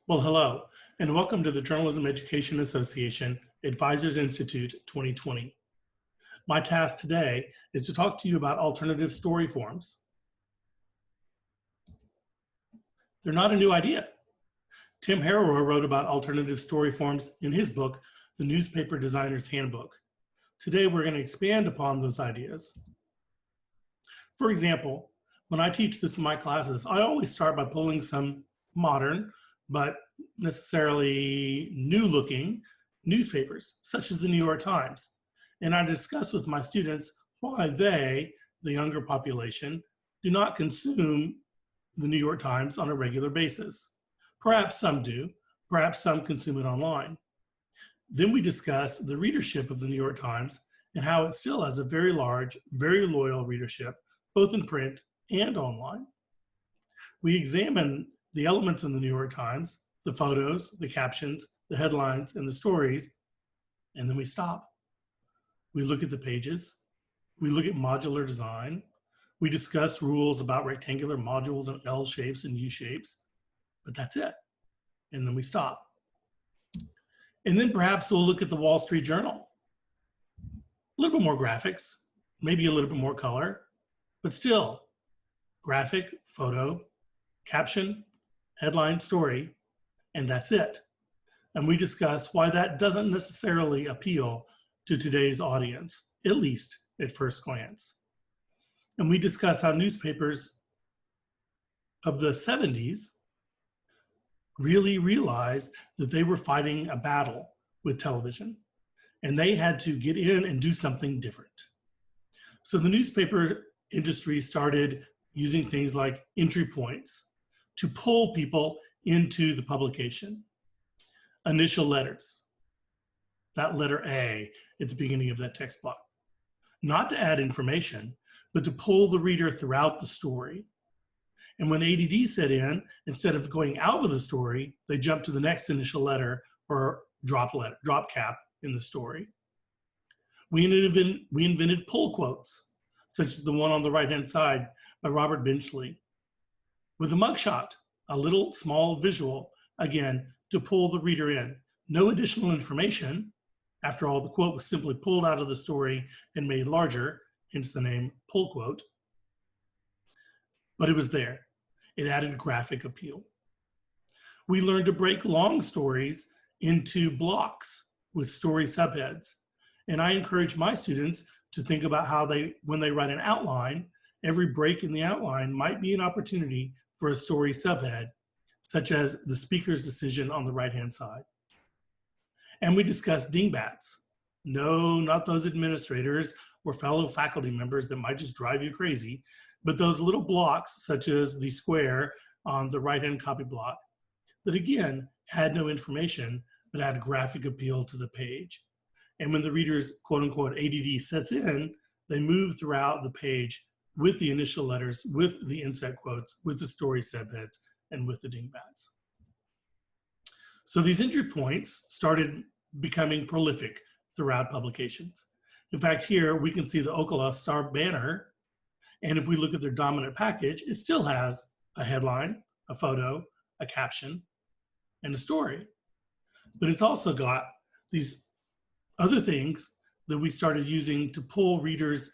Well, hello, and welcome to the Journalism Education Association Advisors Institute 2020. My task today is to talk to you about alternative story forms. They're not a new idea. Tim Harrower wrote about alternative story forms in his book, The Newspaper Designer's Handbook. Today, we're going to expand upon those ideas. For example, when I teach this in my classes, I always start by pulling some modern, but necessarily new looking newspapers, such as the New York Times. And I discuss with my students why they, the younger population, do not consume the New York Times on a regular basis. Perhaps some do, perhaps some consume it online. Then we discuss the readership of the New York Times and how it still has a very large, very loyal readership, both in print and online. We examine the elements in the New York Times, the photos, the captions, the headlines, and the stories, and then we stop. We look at the pages, we look at modular design, we discuss rules about rectangular modules and L shapes and U shapes, but that's it. And then we stop. And then perhaps we'll look at the Wall Street Journal. A little bit more graphics, maybe a little bit more color, but still graphic, photo, caption, headline, story, and that's it. And we discuss why that doesn't necessarily appeal to today's audience, at least at first glance. And we discuss how newspapers of the 70s really realized that they were fighting a battle with television, and they had to get in and do something different. So the newspaper industry started using things like entry points to pull people into the publication. Initial letters, that letter A at the beginning of that text block. Not to add information, but to pull the reader throughout the story. And when ADD set in, instead of going out with the story, they jumped to the next initial letter or drop cap in the story. We invented pull quotes, such as the one on the right-hand side by Robert Benchley, with a mugshot, a little small visual, again, to pull the reader in. No additional information. After all, the quote was simply pulled out of the story and made larger, hence the name pull quote. But it was there. It added graphic appeal. We learned to break long stories into blocks with story subheads. And I encourage my students to think about how when they write an outline, every break in the outline might be an opportunity for a story subhead, such as the speaker's decision on the right-hand side. And we discussed dingbats. No, not those administrators or fellow faculty members that might just drive you crazy, but those little blocks, such as the square on the right-hand copy block, that again had no information, but had graphic appeal to the page. And when the reader's quote-unquote ADD sets in, they move throughout the page with the initial letters, with the inset quotes, with the story subheads, and with the dingbats. So these entry points started becoming prolific throughout publications. In fact, here we can see the Ocala Star banner, and if we look at their dominant package, it still has a headline, a photo, a caption, and a story. But it's also got these other things that we started using to pull readers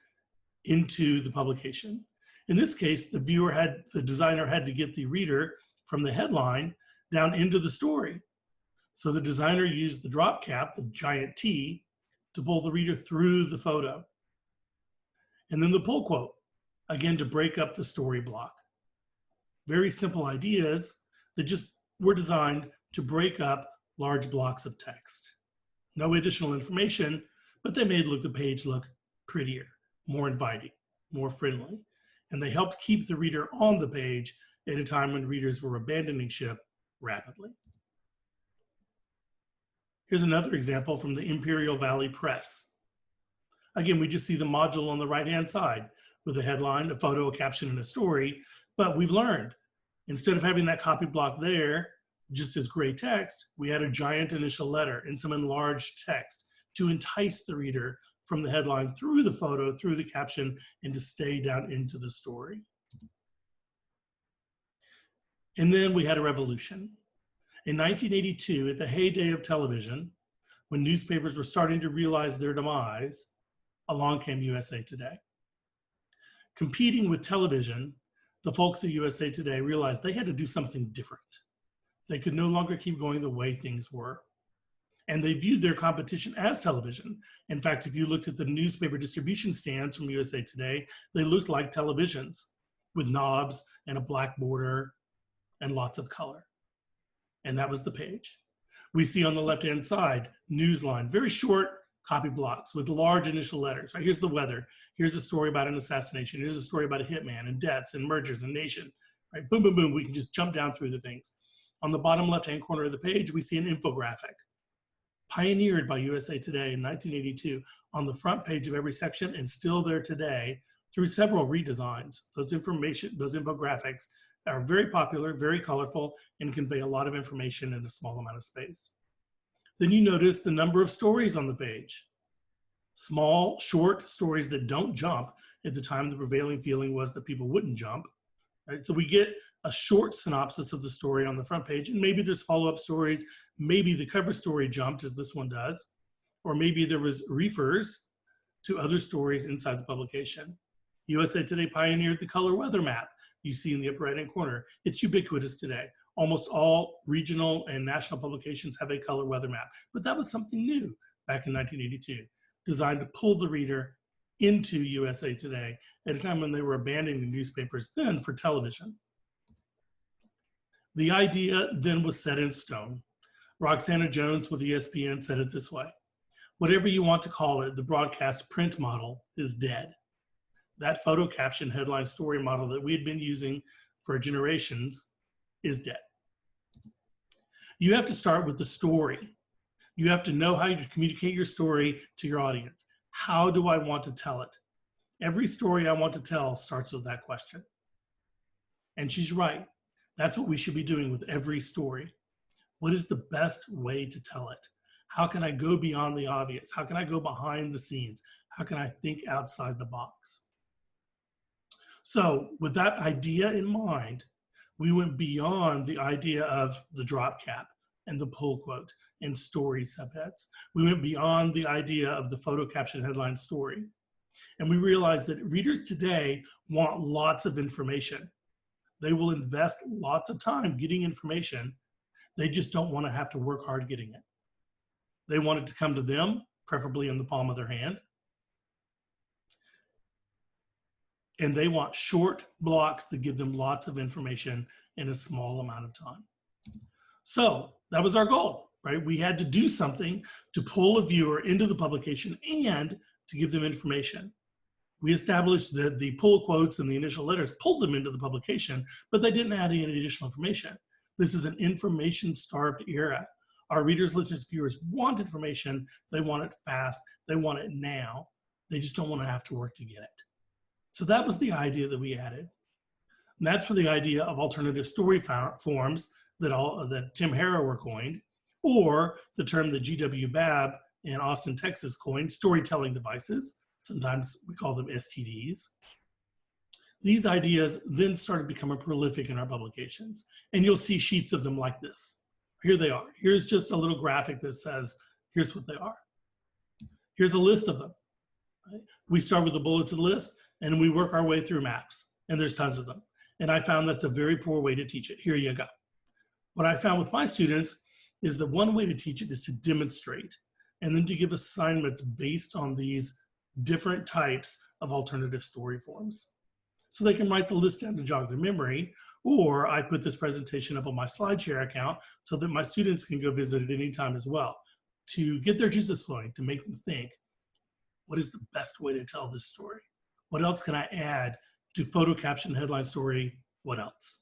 into the publication. In this case, the designer had to get the reader from the headline down into the story. So the designer used the drop cap, the giant T, to pull the reader through the photo. And then the pull quote, again, to break up the story block. Very simple ideas that just were designed to break up large blocks of text. No additional information, but they made the page look prettier, more inviting, more friendly. And they helped keep the reader on the page at a time when readers were abandoning ship rapidly. Here's another example from the Imperial Valley Press. Again, we just see the module on the right-hand side with a headline, a photo, a caption, and a story. But we've learned, instead of having that copy block there, just as gray text, we had a giant initial letter and some enlarged text to entice the reader from the headline through the photo, through the caption, and to stay down into the story. And then we had a revolution. In 1982, at the heyday of television, when newspapers were starting to realize their demise, along came USA Today. Competing with television, the folks at USA Today realized they had to do something different. They could no longer keep going the way things were. And they viewed their competition as television. In fact, if you looked at the newspaper distribution stands from USA Today, they looked like televisions with knobs and a black border and lots of color. And that was the page. We see on the left-hand side, Newsline, very short copy blocks with large initial letters. Right, here's the weather. Here's a story about an assassination. Here's a story about a hitman and deaths and mergers and nation. Right, boom, boom, boom. We can just jump down through the things. On the bottom left-hand corner of the page, we see an infographic pioneered by USA Today in 1982 on the front page of every section and still there today through several redesigns. Those infographics are very popular, very colorful, and convey a lot of information in a small amount of space. Then you notice the number of stories on the page. Small, short stories that don't jump. At the time, the prevailing feeling was that people wouldn't jump. Right? So we get a short synopsis of the story on the front page, and maybe there's follow-up stories. Maybe the cover story jumped, as this one does, or maybe there was refers to other stories inside the publication. USA Today pioneered the color weather map you see in the upper right-hand corner. It's ubiquitous today. Almost all regional and national publications have a color weather map, but that was something new back in 1982, designed to pull the reader into USA Today at a time when they were abandoning newspapers then for television. The idea then was set in stone. Roxana Jones with ESPN said it this way: whatever you want to call it, the broadcast print model is dead. That photo caption headline story model that we had been using for generations is dead. You have to start with the story. You have to know how to communicate your story to your audience. How do I want to tell it? Every story I want to tell starts with that question. And she's right. That's what we should be doing with every story. What is the best way to tell it? How can I go beyond the obvious? How can I go behind the scenes? How can I think outside the box? So with that idea in mind, we went beyond the idea of the drop cap and the pull quote and story subheads. We went beyond the idea of the photo caption headline story. And we realized that readers today want lots of information. They will invest lots of time getting information. They just don't want to have to work hard getting it. They want it to come to them, preferably in the palm of their hand. And they want short blocks that give them lots of information in a small amount of time. So that was our goal, right? We had to do something to pull a viewer into the publication and to give them information. We established that the pull quotes and the initial letters pulled them into the publication, but they didn't add any additional information. This is an information-starved era. Our readers, listeners, viewers want information. They want it fast. They want it now. They just don't want to have to work to get it. So that was the idea that we added. And that's where the idea of alternative story forms that Tim Harrower coined, or the term that G.W. Babb in Austin, Texas coined, storytelling devices. Sometimes we call them STDs. These ideas then started becoming prolific in our publications. And you'll see sheets of them like this. Here they are. Here's just a little graphic that says, here's what they are. Here's a list of them. Right? We start with a bulleted list, and we work our way through maps. And there's tons of them. And I found that's a very poor way to teach it. Here you go. What I found with my students is that one way to teach it is to demonstrate, and then to give assignments based on these different types of alternative story forms. So they can write the list down to jog their memory, or I put this presentation up on my SlideShare account so that my students can go visit it anytime as well, to get their juices flowing, to make them think, what is the best way to tell this story? What else can I add to photo caption headline story? What else?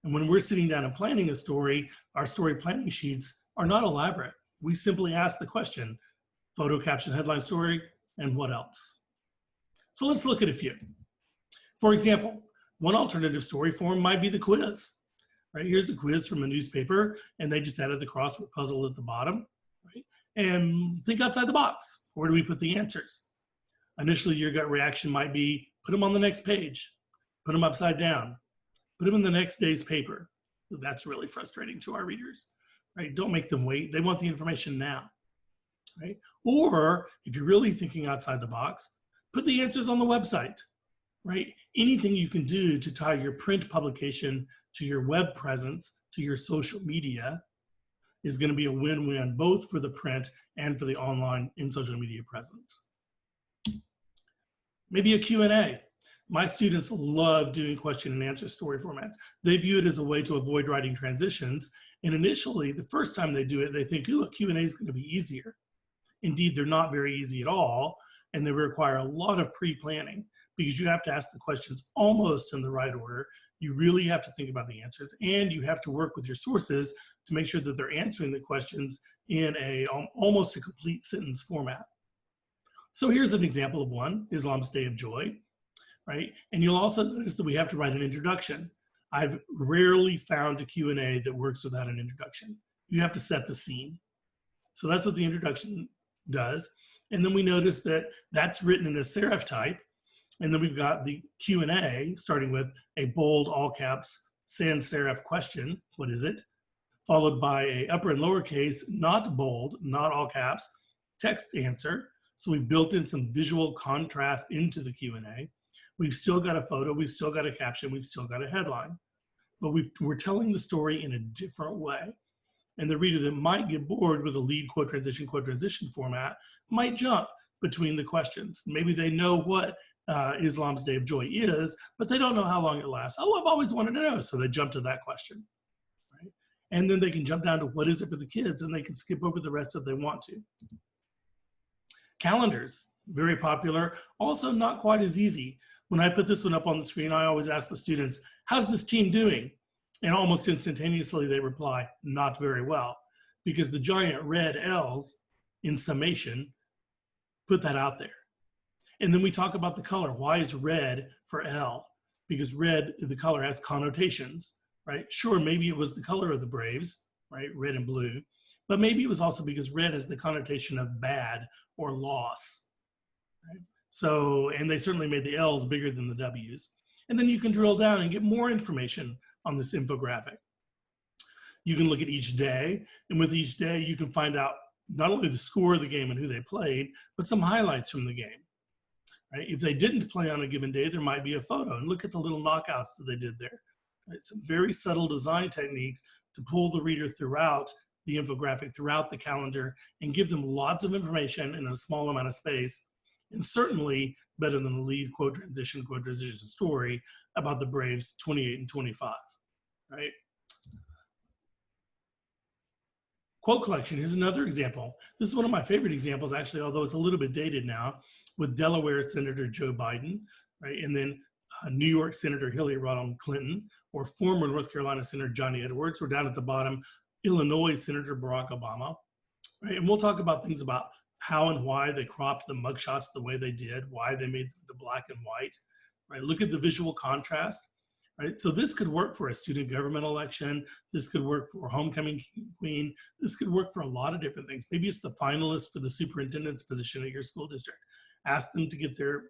And when we're sitting down and planning a story, our story planning sheets are not elaborate. We simply ask the question, photo caption headline story, and what else? So let's look at a few. For example, one alternative story form might be the quiz. Right? Here's a quiz from a newspaper, and they just added the crossword puzzle at the bottom. Right? And think outside the box. Where do we put the answers? Initially, your gut reaction might be, put them on the next page, put them upside down, put them in the next day's paper. That's really frustrating to our readers, right? Don't make them wait. They want the information now, right? Or if you're really thinking outside the box, put the answers on the website, right? Anything you can do to tie your print publication to your web presence, to your social media, is going to be a win-win both for the print and for the online and social media presence. Maybe a Q&A. My students love doing question and answer story formats. They view it as a way to avoid writing transitions. And initially, the first time they do it, they think, ooh, a Q&A is going to be easier. Indeed, they're not very easy at all. And they require a lot of pre-planning because you have to ask the questions almost in the right order. You really have to think about the answers, and you have to work with your sources to make sure that they're answering the questions in almost a complete sentence format. So here's an example of one, Islam's Day of Joy, right? And you'll also notice that we have to write an introduction. I've rarely found a Q&A that works without an introduction. You have to set the scene. So that's what the introduction does. And then we notice that that's written in a serif type. And then we've got the Q&A starting with a bold, all caps, sans serif question, what is it? Followed by a upper and lowercase, not bold, not all caps, text answer. So we've built in some visual contrast into the Q&A. We've still got a photo, we've still got a caption, we've still got a headline. But we're telling the story in a different way. And the reader that might get bored with a lead quote transition format might jump between the questions. Maybe they know what Islam's Day of Joy is, but they don't know how long it lasts. Oh, I've always wanted to know. So they jump to that question, right? And then they can jump down to what is it for the kids, and they can skip over the rest if they want to. Calendars, very popular, also not quite as easy. When I put this one up on the screen, I always ask the students, how's this team doing? And almost instantaneously they reply, not very well, because the giant red L's in summation put that out there. And then we talk about the color. Why is red for L? Because red, the color, has connotations, right? Sure, maybe it was the color of the Braves, right? Red and blue. But maybe it was also because red has the connotation of bad or loss, right? So, and they certainly made the L's bigger than the W's. And then you can drill down and get more information on this infographic. You can look at each day, and with each day, you can find out not only the score of the game and who they played, but some highlights from the game. Right? If they didn't play on a given day, there might be a photo, and look at the little knockouts that they did there. Right? Some very subtle design techniques to pull the reader throughout the infographic, throughout the calendar, and give them lots of information in a small amount of space, and certainly better than the lead quote transition story about the Braves 28 and 25, right? Quote collection, here's another example. This is one of my favorite examples, actually, although it's a little bit dated now, with Delaware Senator Joe Biden, right? And then New York Senator Hillary Rodham Clinton, or former North Carolina Senator Johnny Edwards, or down at the bottom, Illinois Senator Barack Obama, right? And we'll talk about things about how and why they cropped the mugshots the way they did, why they made the black and white, right? Look at the visual contrast. Right? So this could work for a student government election. This could work for homecoming queen. This could work for a lot of different things. Maybe it's the finalist for the superintendent's position at your school district. Ask them to get their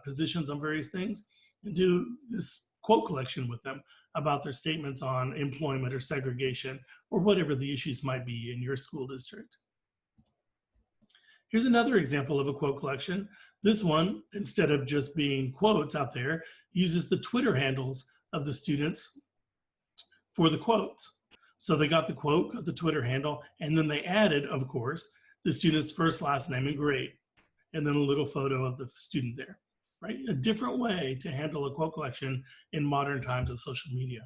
positions on various things and do this quote collection with them about their statements on employment or segregation or whatever the issues might be in your school district. Here's another example of a quote collection. This one, instead of just being quotes out there, uses the Twitter handles of the students for the quotes. So they got the quote, got the Twitter handle, and then they added, of course, the student's first, last name, and grade, and then a little photo of the student there, right? A different way to handle a quote collection in modern times of social media.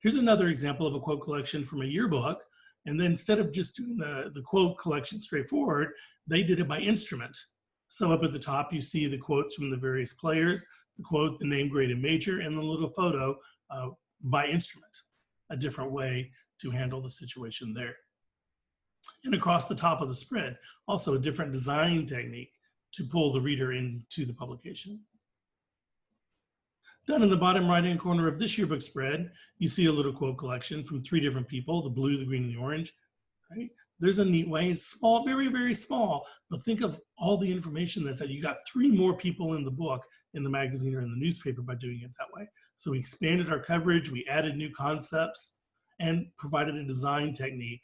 Here's another example of a quote collection from a yearbook, and then instead of just doing the quote collection straightforward, they did it by instrument. So up at the top, you see the quotes from the various players, the quote, the name, grade, and major, and the little photo by instrument, a different way to handle the situation there. And across the top of the spread, also a different design technique to pull the reader into the publication. Down in the bottom right-hand corner of this yearbook spread, you see a little quote collection from 3 different people, the blue, the green, and the orange, right? There's a neat way, it's small, very, very small, but think of all the information that's that you got 3 more people in the book, in the magazine or in the newspaper by doing it that way. So we expanded our coverage, we added new concepts, and provided a design technique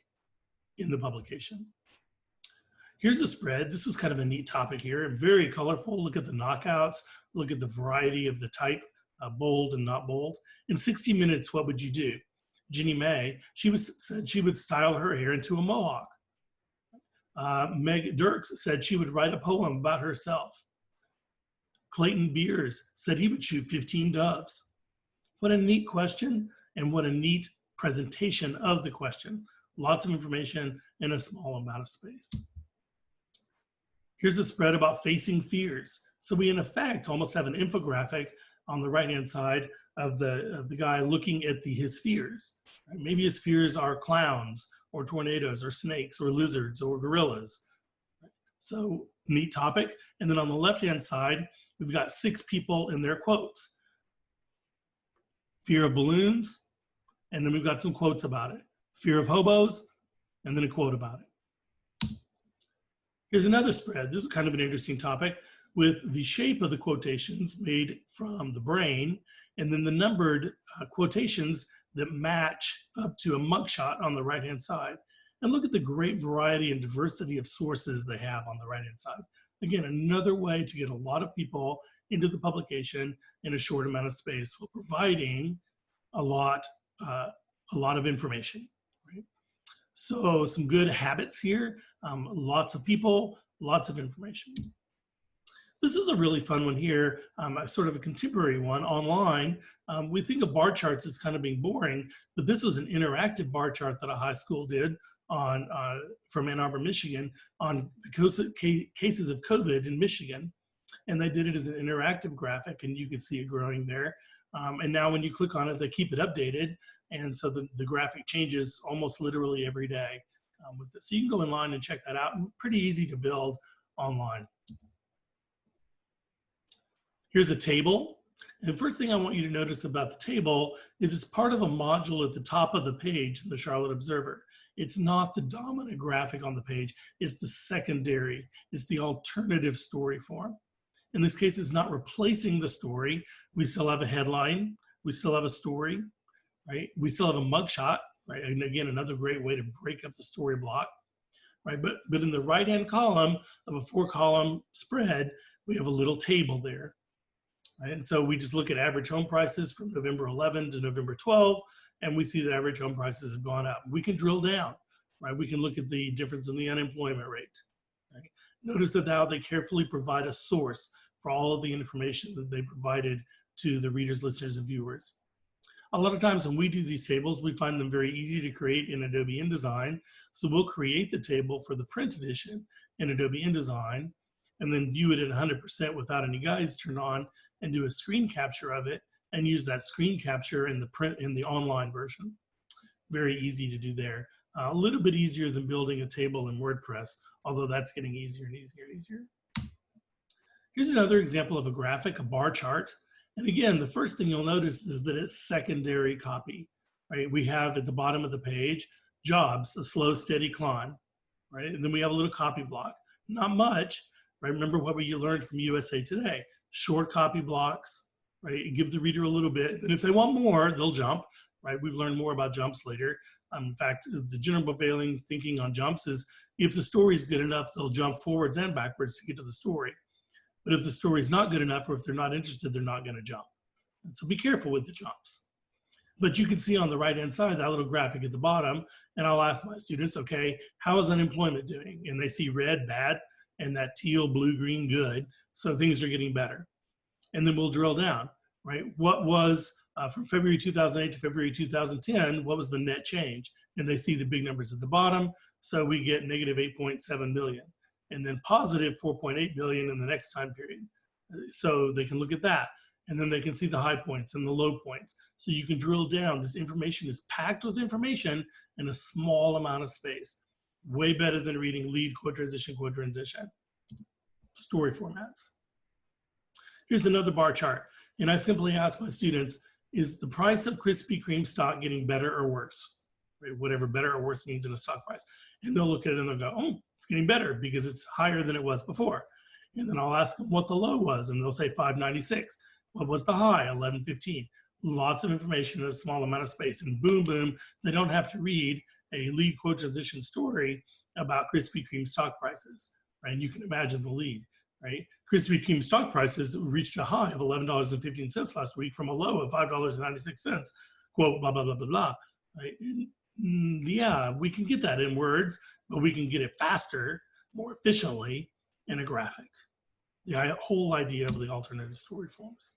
in the publication. Here's a spread. This was kind of a neat topic here, very colorful. Look at the knockouts, look at the variety of the type, bold and not bold. In 60 Minutes, what would you do? Ginny May, said she would style her hair into a mohawk. Meg Dirks said she would write a poem about herself. Clayton Beers said he would shoot 15 doves. What a neat question, and what a neat presentation of the question. Lots of information in a small amount of space. Here's a spread about facing fears. So we, in effect, almost have an infographic on the right-hand side of the guy looking at his fears. Right? Maybe his fears are clowns, or tornadoes, or snakes, or lizards, or gorillas. So neat topic. And then on the left-hand side, we've got 6 people in their quotes. Fear of balloons, and then we've got some quotes about it. Fear of hobos, and then a quote about it. Here's another spread. This is kind of an interesting topic with the shape of the quotations made from the brain, and then the numbered quotations that match up to a mugshot on the right-hand side. And look at the great variety and diversity of sources they have on the right-hand side. Again, another way to get a lot of people into the publication in a short amount of space while providing a lot of information. Right? So some good habits here, lots of people, lots of information. This is a really fun one here, sort of a contemporary one online. We think of bar charts as kind of being boring, but this was an interactive bar chart that a high school did from Ann Arbor, Michigan, on the cases of COVID in Michigan. And they did it as an interactive graphic, and you can see it growing there. And now when you click on it, they keep it updated. And so the graphic changes almost literally every day with this. So you can go online and check that out. Pretty easy to build online. Here's a table. And the first thing I want you to notice about the table is it's part of a module at the top of the page in the Charlotte Observer. It's not the dominant graphic on the page. It's the secondary. It's the alternative story form. In this case, it's not replacing the story. We still have a headline. We still have a story, right? We still have a mugshot, right? And again, another great way to break up the story block, right? But in the right-hand column of a 4-column spread, we have a little table there. Right? And so we just look at average home prices from November 11 to November 12, and we see that average home prices have gone up. We can drill down, right? We can look at the difference in the unemployment rate. Right? Notice that how they carefully provide a source for all of the information that they provided to the readers, listeners, and viewers. A lot of times when we do these tables, we find them very easy to create in Adobe InDesign. So we'll create the table for the print edition in Adobe InDesign, and then view it at 100% without any guides turned on, and do a screen capture of it, and use that screen capture in the online version. Very easy to do there. A little bit easier than building a table in WordPress, although that's getting easier and easier and easier. Here's another example of a graphic, a bar chart. And again, the first thing you'll notice is that it's secondary copy, right? We have at the bottom of the page, jobs, a slow, steady climb, right? And then we have a little copy block. Not much, right? Remember what you learned from USA Today. Short copy blocks, right? Give the reader a little bit. And if they want more, they'll jump, right? We've learned more about jumps later. In fact, the general prevailing thinking on jumps is if the story is good enough, they'll jump forwards and backwards to get to the story. But if the story is not good enough, or if they're not interested, they're not going to jump. And so be careful with the jumps. But you can see on the right-hand side, that little graphic at the bottom, and I'll ask my students, okay, how is unemployment doing? And they see red, bad, and that teal, blue, green, good. So things are getting better. And then we'll drill down, right? What was from February 2008 to February 2010, what was the net change? And they see the big numbers at the bottom. So we get negative 8.7 million, and then positive 4.8 billion in the next time period. So they can look at that, and then they can see the high points and the low points. So you can drill down. This information is packed with information in a small amount of space. Way better than reading lead, quote transition, story formats. Here's another bar chart. And I simply ask my students, is the price of Krispy Kreme stock getting better or worse? Right? Whatever better or worse means in a stock price. And they'll look at it and they'll go, oh, it's getting better because it's higher than it was before. And then I'll ask them what the low was, and they'll say $5.96. What was the high? $11.15. Lots of information in a small amount of space, and boom, boom, they don't have to read a lead quote transition story about Krispy Kreme stock prices, right? And you can imagine the lead, right? Krispy Kreme stock prices reached a high of $11.15 last week from a low of $5.96, quote, blah, blah, blah, blah, blah, right? And, yeah, we can get that in words, but we can get it faster, more efficiently in a graphic. The whole idea of the alternative story forms.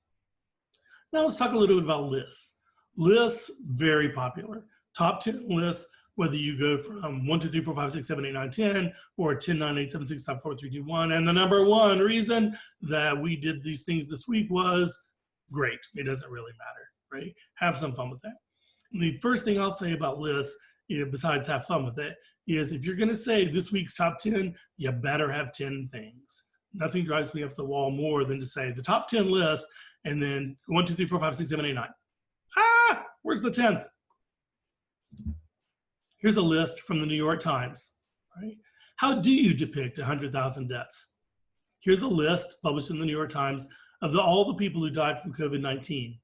Now let's talk a little bit about lists. Lists, very popular. Top 10 lists, whether you go from 1, 2, 3, 4, 5, 6, 7, 8, 9, 10, or 10, 9, 8, 7, 6, 5, 4, 3, 2, 1. And the number one reason that we did these things this week was great. It doesn't really matter, right? Have some fun with that. And the first thing I'll say about lists, besides have fun with it, is if you're gonna say this week's top 10, you better have 10 things. Nothing drives me up the wall more than to say the top 10 list and then 1, 2, 3, 4, 5, 6, 7, 8, 9. Ah, where's the 10th? Here's a list from the New York Times, right? How do you depict 100,000 deaths? Here's a list published in the New York Times of all the people who died from COVID-19.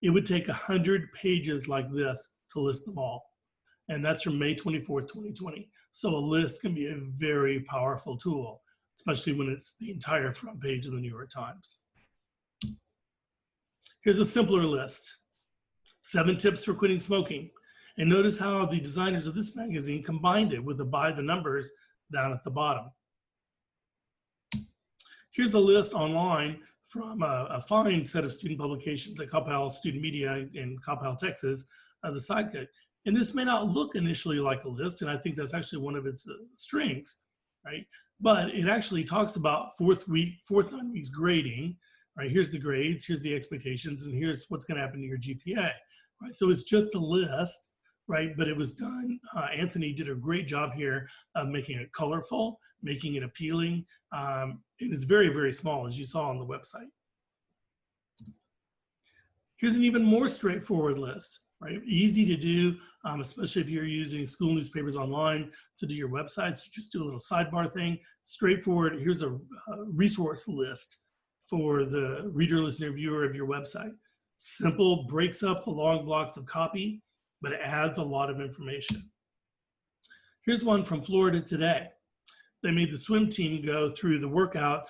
It would take 100 pages like this to list them all. And that's from May 24th, 2020. So a list can be a very powerful tool, especially when it's the entire front page of the New York Times. Here's a simpler list. 7 tips for quitting smoking. And notice how the designers of this magazine combined it with the by the numbers down at the bottom. Here's a list online from a fine set of student publications at Coppell Student Media in Coppell, Texas, the Sidekick. And this may not look initially like a list, and I think that's actually one of its strengths, right? But it actually talks about fourth 9 weeks grading, right? Here's the grades, here's the expectations, and here's what's gonna happen to your GPA, right? So it's just a list, right? But it was done, Anthony did a great job here of making it colorful, making it appealing. It is very, very small, as you saw on the website. Here's an even more straightforward list, right? Easy to do, especially if you're using school newspapers online to do your websites. You just do a little sidebar thing. Straightforward, here's a resource list for the reader, listener, viewer of your website. Simple, breaks up the long blocks of copy, but it adds a lot of information. Here's one from Florida Today. They made the swim team go through the workouts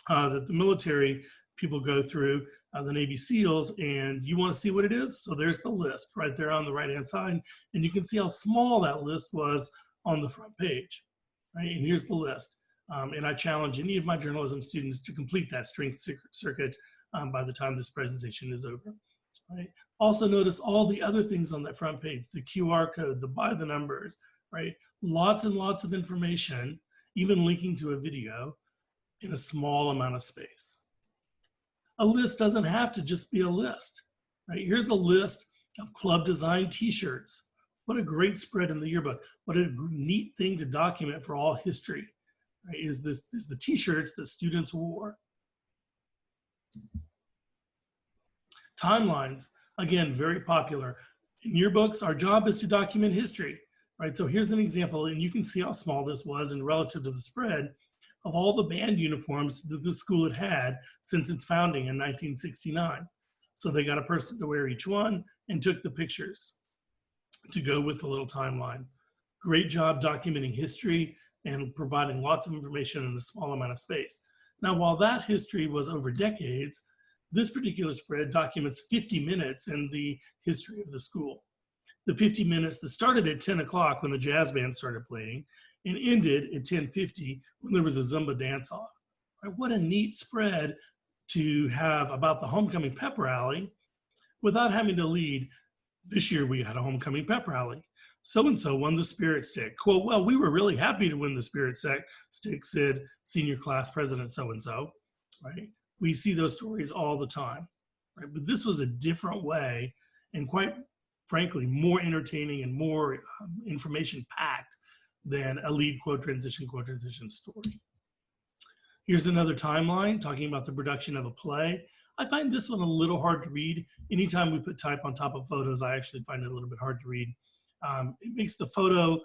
that the military people go through, the Navy SEALs, and you want to see what it is? So there's the list right there on the right-hand side, and you can see how small that list was on the front page, right? And here's the list. And I challenge any of my journalism students to complete that strength circuit by the time this presentation is over, right? Also notice all the other things on that front page, the QR code, the by the numbers, right? Lots and lots of information, even linking to a video in a small amount of space. A list doesn't have to just be a list, right? Here's a list of club design t-shirts. What a great spread in the yearbook. What a neat thing to document for all history, right? Is the t-shirts that students wore. Timelines, again, very popular. In yearbooks, our job is to document history, right? So here's an example, and you can see how small this was and relative to the spread of all the band uniforms that the school had had since its founding in 1969. So they got a person to wear each one and took the pictures to go with the little timeline. Great job documenting history and providing lots of information in a small amount of space. Now, while that history was over decades, this particular spread documents 50 minutes in the history of the school. The 50 minutes that started at 10 o'clock when the jazz band started playing and ended at 10:50 when there was a Zumba dance-off. Right? What a neat spread to have about the homecoming pep rally without having to lead. This year we had a homecoming pep rally. So-and-so won the Spirit Stick. Quote, well, we were really happy to win the Spirit Stick, said senior class president so-and-so, right? We see those stories all the time, right? But this was a different way and quite frankly, more entertaining and more information-packed than a lead quote transition story. Here's another timeline talking about the production of a play. I find this one a little hard to read. Anytime we put type on top of photos, I actually find it a little bit hard to read. It makes the photo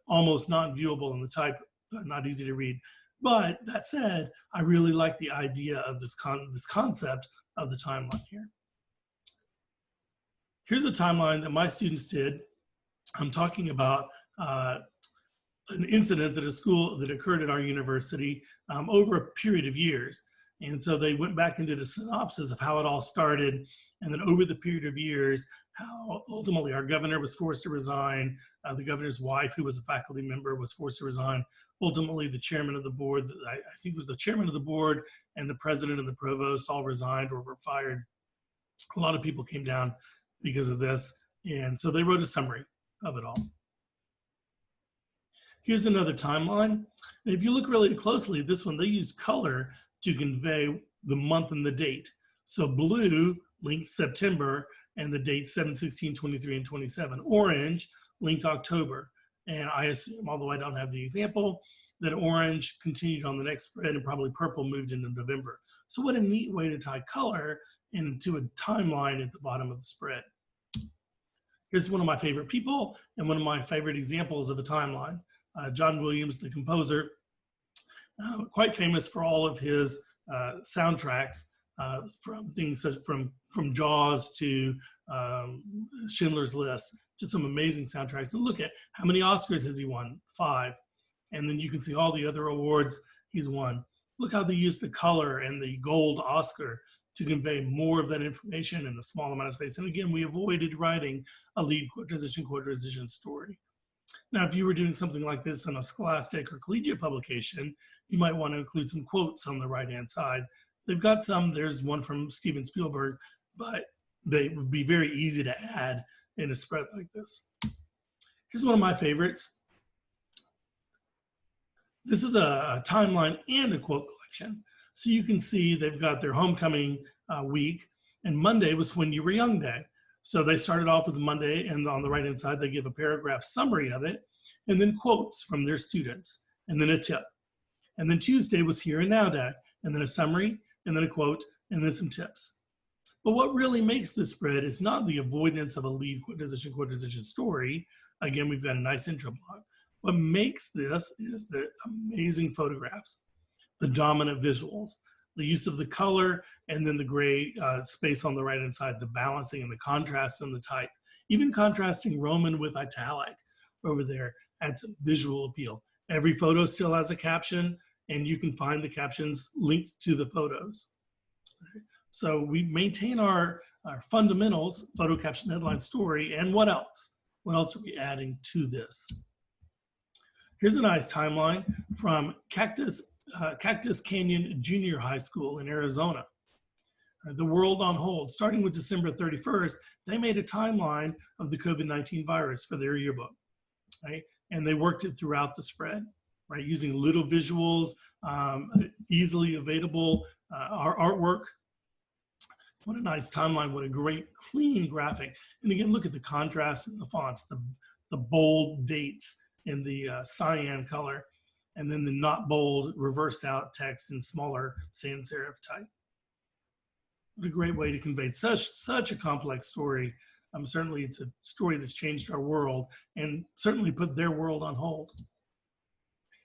almost not viewable and the type not easy to read. But that said, I really like the idea of this concept of the timeline here. Here's a timeline that my students did. I'm talking about an incident at a school that occurred at our university over a period of years. And so they went back and did a synopsis of how it all started. And then over the period of years, how ultimately our governor was forced to resign. The governor's wife, who was a faculty member, was forced to resign. Ultimately, the chairman of the board, I think was the chairman of the board, and the president and the provost all resigned or were fired. A lot of people came down because of this. And so they wrote a summary of it all. Here's another timeline. And if you look really closely at this one, they used color to convey the month and the date. So blue linked September and the dates 7/16, 23, and 27. Orange linked October. And I assume, although I don't have the example, that orange continued on the next spread and probably purple moved into November. So what a neat way to tie color into a timeline at the bottom of the spread. Here's one of my favorite people and one of my favorite examples of a timeline. John Williams, the composer, quite famous for all of his soundtracks, from things such from Jaws to Schindler's List. Just some amazing soundtracks. And look at how many Oscars has he won? 5. And then you can see all the other awards he's won. Look how they use the color and the gold Oscar to convey more of that information in a small amount of space. And again, we avoided writing a lead quote-transition story. Now, if you were doing something like this in a scholastic or collegiate publication, you might want to include some quotes on the right-hand side. They've got some, there's one from Steven Spielberg, but they would be very easy to add in a spread like this. Here's one of my favorites. This is a timeline and a quote collection. So you can see they've got their homecoming week, and Monday was When You Were Young Day. So they started off with Monday, and on the right-hand side, they give a paragraph summary of it, and then quotes from their students, and then a tip. And then Tuesday was Here and Now Day, and then a summary, and then a quote, and then some tips. But what really makes this spread is not the avoidance of a lead quote-transition story. Again, we've got a nice intro block. What makes this is the amazing photographs, the dominant visuals, the use of the color, and then the gray space on the right-hand side, the balancing and the contrast and the type. Even contrasting Roman with italic over there adds visual appeal. Every photo still has a caption, and you can find the captions linked to the photos. So we maintain our fundamentals, photo caption, headline, story, and what else? What else are we adding to this? Here's a nice timeline from Cactus Canyon Junior High School in Arizona. The World on Hold. Starting with December 31st, they made a timeline of the COVID-19 virus for their yearbook, right? And they worked it throughout the spread, right? Using little visuals, easily available artwork. What a nice timeline, what a great clean graphic. And again, look at the contrast in the fonts, the bold dates in the cyan color, and then the not bold reversed out text in smaller sans serif type. What a great way to convey such a complex story. Certainly it's a story that's changed our world and certainly put their world on hold.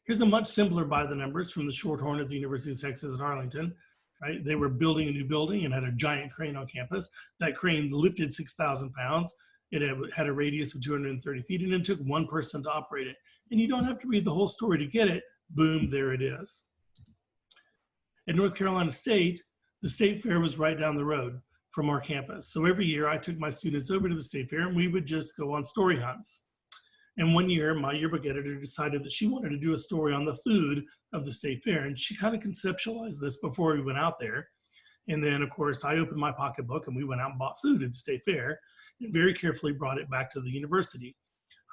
Here's a much simpler by the numbers from the Shorthorn at the University of Texas at Arlington. Right? They were building a new building and had a giant crane on campus. That crane lifted 6,000 pounds. It had a radius of 230 feet, and it took one person to operate it. And you don't have to read the whole story to get it. Boom, there it is. At North Carolina State, the State Fair was right down the road from our campus. So every year I took my students over to the State Fair, and we would just go on story hunts. And one year, my yearbook editor decided that she wanted to do a story on the food of the State Fair. And she kind of conceptualized this before we went out there. And then, of course, I opened my pocketbook and we went out and bought food at the State Fair and very carefully brought it back to the university.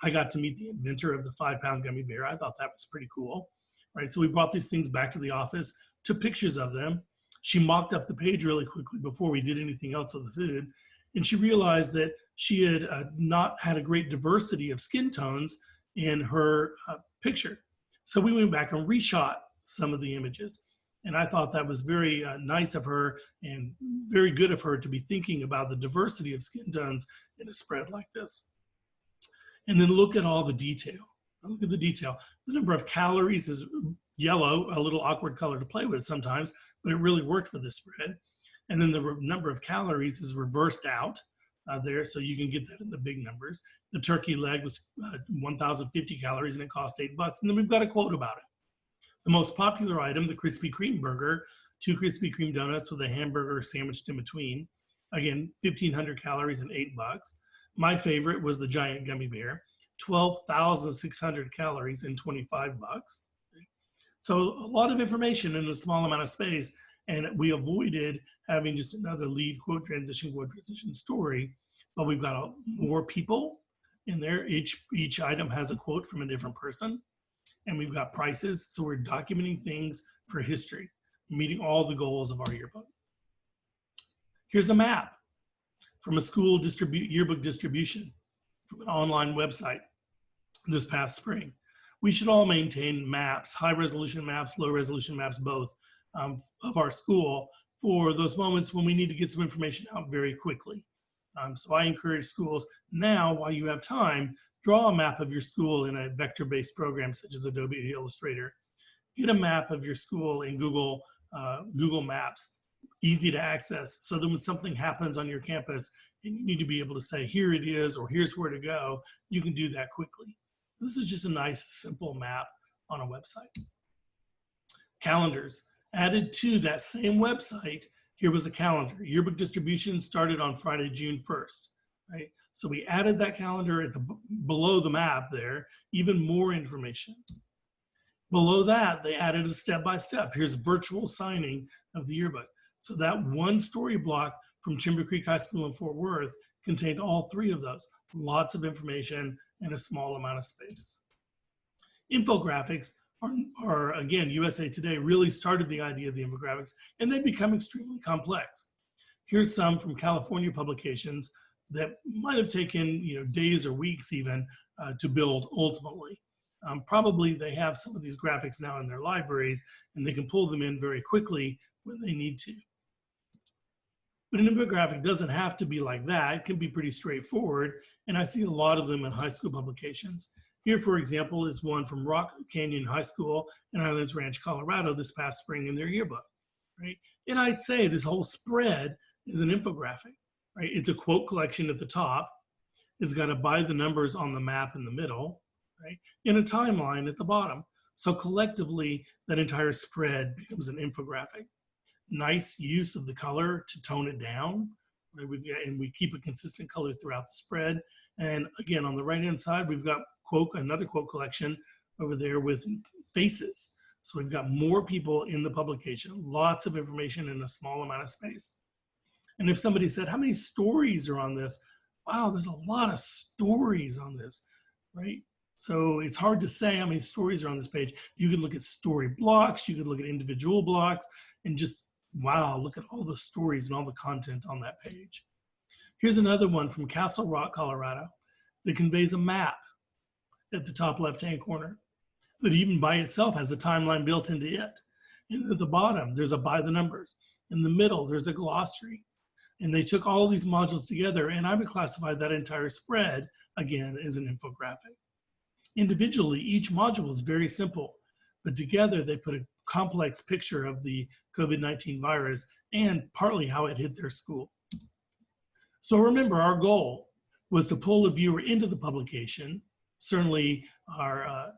I got to meet the inventor of the 5-pound gummy bear. I thought that was pretty cool, right? So we brought these things back to the office, took pictures of them. She mocked up the page really quickly before we did anything else with the food. And she realized that she had not had a great diversity of skin tones in her picture. So we went back and reshot some of the images. And I thought that was very nice of her and very good of her to be thinking about the diversity of skin tones in a spread like this. And then look at all the detail. Look at the detail. The number of calories is yellow, a little awkward color to play with sometimes, but it really worked for this spread. And then the number of calories is reversed out there, so you can get that in the big numbers. The turkey leg was 1,050 calories and it cost $8. And then we've got a quote about it. The most popular item, the Krispy Kreme burger, 2 Krispy Kreme donuts with a hamburger sandwiched in between. Again, 1,500 calories and $8. My favorite was the giant gummy bear, 12,600 calories and $25. So a lot of information in a small amount of space, and we avoided having just another lead quote transition story, but we've got more people in there. Each item has a quote from a different person, and we've got prices, so we're documenting things for history, meeting all the goals of our yearbook. Here's a map from a school yearbook distribution from an online website this past spring. We should all maintain maps, high resolution maps, low resolution maps, both of our school for those moments when we need to get some information out very quickly. So I encourage schools now, while you have time, draw a map of your school in a vector-based program such as Adobe Illustrator. Get a map of your school in Google Maps, easy to access, so that when something happens on your campus and you need to be able to say, here it is, or here's where to go, you can do that quickly. This is just a nice, simple map on a website. Calendars. Added to that same website, here was a calendar. Yearbook distribution started on Friday, June 1st. Right? So we added that calendar at below the map there, even more information. Below that, they added a step-by-step. Here's virtual signing of the yearbook. So that one story block from Timber Creek High School in Fort Worth contained all 3 of those. Lots of information in a small amount of space. Infographics are again, USA Today really started the idea of the infographics, and they become extremely complex. Here's some from California publications that might have taken days or weeks even to build ultimately. Probably they have some of these graphics now in their libraries, and they can pull them in very quickly when they need to. But an infographic doesn't have to be like that. It can be pretty straightforward, and I see a lot of them in high school publications. Here, for example, is one from Rock Canyon High School in Islands Ranch, Colorado this past spring in their yearbook, right? And I'd say this whole spread is an infographic, right? It's a quote collection at the top. It's got a by the numbers on the map in the middle, right? And a timeline at the bottom. So collectively, that entire spread becomes an infographic. Nice use of the color to tone it down, right? And we keep a consistent color throughout the spread. And again, on the right-hand side, we've got another quote collection over there with faces. So we've got more people in the publication, lots of information in a small amount of space. And if somebody said, how many stories are on this? Wow, there's a lot of stories on this, right? So it's hard to say how many stories are on this page. You could look at story blocks, you could look at individual blocks, and just, wow, look at all the stories and all the content on that page. Here's another one from Castle Rock, Colorado, that conveys a map at the top left-hand corner that even by itself has a timeline built into it. And at the bottom, there's a by the numbers. In the middle, there's a glossary. And they took all of these modules together, and I would classify that entire spread, again, as an infographic. Individually, each module is very simple, but together they put a complex picture of the COVID-19 virus and partly how it hit their school. So remember, our goal was to pull the viewer into the publication. Certainly our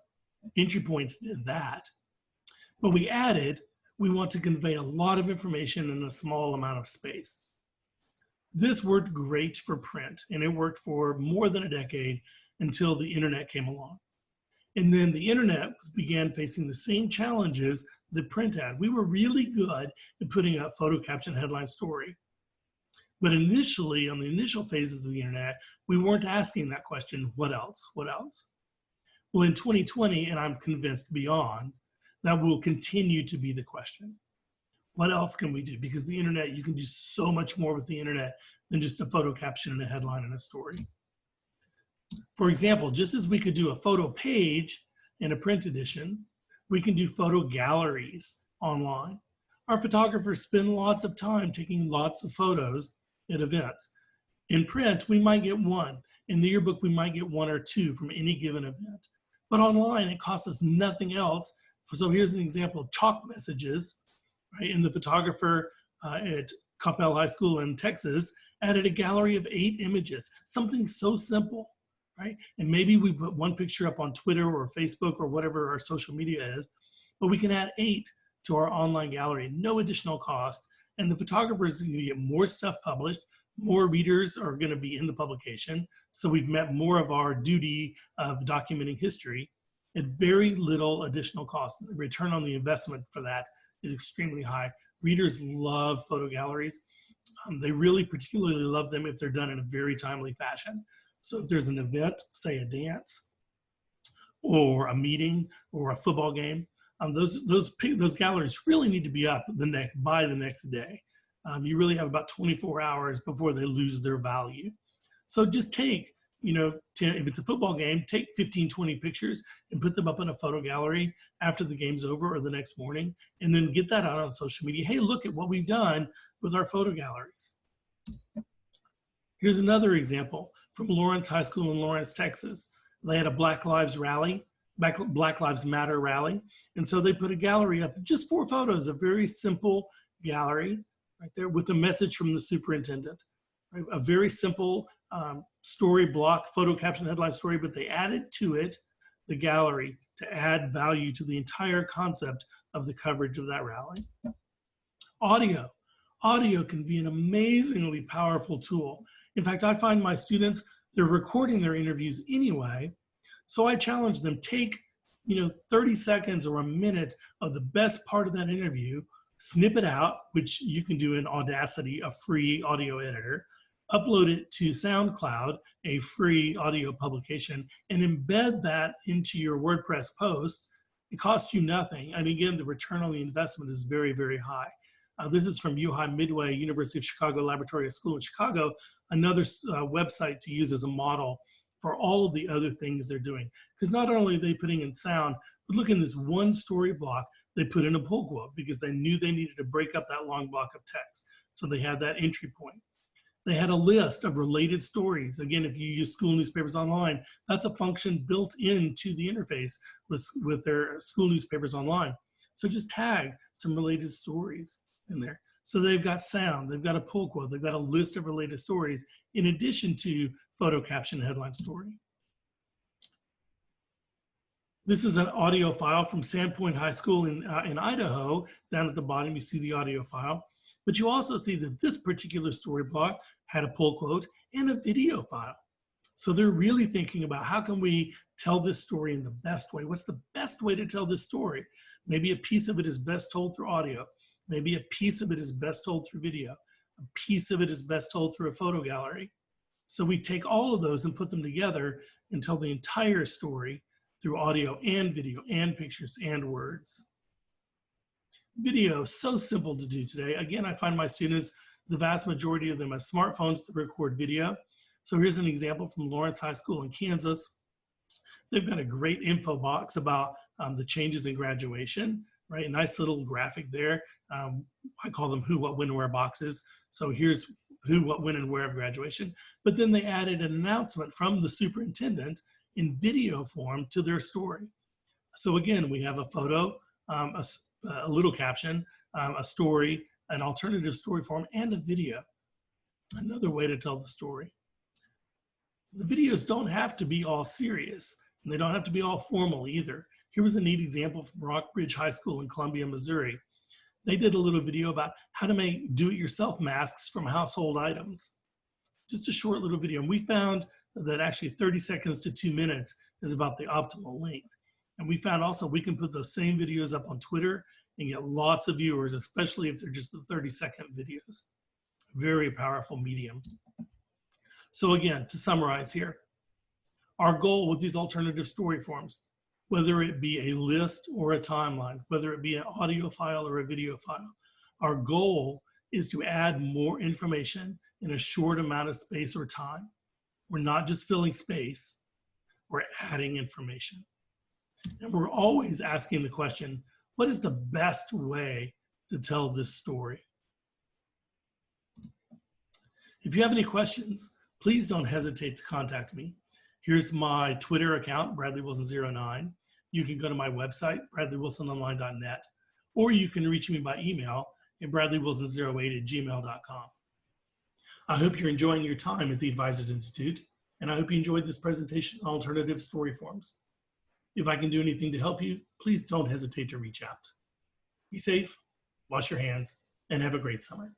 entry points did that. But we want to convey a lot of information in a small amount of space. This worked great for print, and it worked for more than a decade until the internet came along. And then the internet began facing the same challenges that print had. We were really good at putting out photo caption headline story. But initially, on the initial phases of the internet, we weren't asking that question, what else? What else? Well, in 2020, and I'm convinced beyond, that will continue to be the question. What else can we do? Because the internet, you can do so much more with the internet than just a photo caption and a headline and a story. For example, just as we could do a photo page in a print edition, we can do photo galleries online. Our photographers spend lots of time taking lots of photos at events. In print, we might get one. In the yearbook, we might get 1 or 2 from any given event. But online, it costs us nothing else. So here's an example of chalk messages, right? And the photographer at Coppell High School in Texas added a gallery of 8 images, something so simple, right? And maybe we put one picture up on Twitter or Facebook or whatever our social media is, but we can add 8 to our online gallery, no additional cost. And the photographers are going to get more stuff published, more readers are going to be in the publication. So we've met more of our duty of documenting history at very little additional cost. The return on the investment for that is extremely high. Readers love photo galleries. They really particularly love them if they're done in a very timely fashion. So if there's an event, say a dance or a meeting or a football game, those galleries really need to be up by the next day. You really have about 24 hours before they lose their value. So just take, if it's a football game, take 15, 20 pictures and put them up in a photo gallery after the game's over or the next morning, and then get that out on social media. Hey, look at what we've done with our photo galleries. Here's another example from Lawrence High School in Lawrence, Texas. They had a Black Lives Matter rally. And so they put a gallery up, just 4 photos, a very simple gallery right there with a message from the superintendent. Right? A very simple story block, photo caption, headline story, but they added to it the gallery to add value to the entire concept of the coverage of that rally. Audio can be an amazingly powerful tool. In fact, I find my students, they're recording their interviews anyway. So I challenge them, take 30 seconds or a minute of the best part of that interview, snip it out, which you can do in Audacity, a free audio editor, upload it to SoundCloud, a free audio publication, and embed that into your WordPress post. It costs you nothing. And again, the return on the investment is very, very high. This is from UHI Midway, University of Chicago Laboratory School in Chicago, another website to use as a model for all of the other things they're doing. Because not only are they putting in sound, but look in this one story block, they put in a pull quote because they knew they needed to break up that long block of text. So they had that entry point. They had a list of related stories. Again, if you use school newspapers online, that's a function built into the interface with their school newspapers online. So just tag some related stories in there. So they've got sound, they've got a pull quote, they've got a list of related stories in addition to photo caption headline story. This is an audio file from Sandpoint High School in Idaho. Down at the bottom, you see the audio file. But you also see that this particular story block had a pull quote and a video file. So they're really thinking about how can we tell this story in the best way? What's the best way to tell this story? Maybe a piece of it is best told through audio. Maybe a piece of it is best told through video. A piece of it is best told through a photo gallery. So we take all of those and put them together and tell the entire story through audio and video and pictures and words. Video, so simple to do today. Again, I find my students, the vast majority of them have smartphones to record video. So here's an example from Lawrence High School in Kansas. They've got a great info box about the changes in graduation, right? A nice little graphic there. I call them who, what, when, where boxes. So here's who, what, when, and where of graduation. But then they added an announcement from the superintendent in video form to their story. So again, we have a photo, a little caption, a story, an alternative story form, and a video. Another way to tell the story. The videos don't have to be all serious, and they don't have to be all formal either. Here was a neat example from Rockbridge High School in Columbia, Missouri. They did a little video about how to make do-it-yourself masks from household items. Just a short little video. And we found that actually 30 seconds to 2 minutes is about the optimal length. And we found also we can put those same videos up on Twitter and get lots of viewers, especially if they're just the 30-second videos. Very powerful medium. So again, to summarize here, our goal with these alternative story forms, whether it be a list or a timeline, whether it be an audio file or a video file, our goal is to add more information in a short amount of space or time. We're not just filling space, we're adding information. And we're always asking the question, what is the best way to tell this story? If you have any questions, please don't hesitate to contact me. Here's my Twitter account, BradleyWilson09. You can go to my website, bradleywilsononline.net, or you can reach me by email at bradleywilson08@gmail.com. I hope you're enjoying your time at the Advisors Institute, and I hope you enjoyed this presentation on alternative story forms. If I can do anything to help you, please don't hesitate to reach out. Be safe, wash your hands, and have a great summer.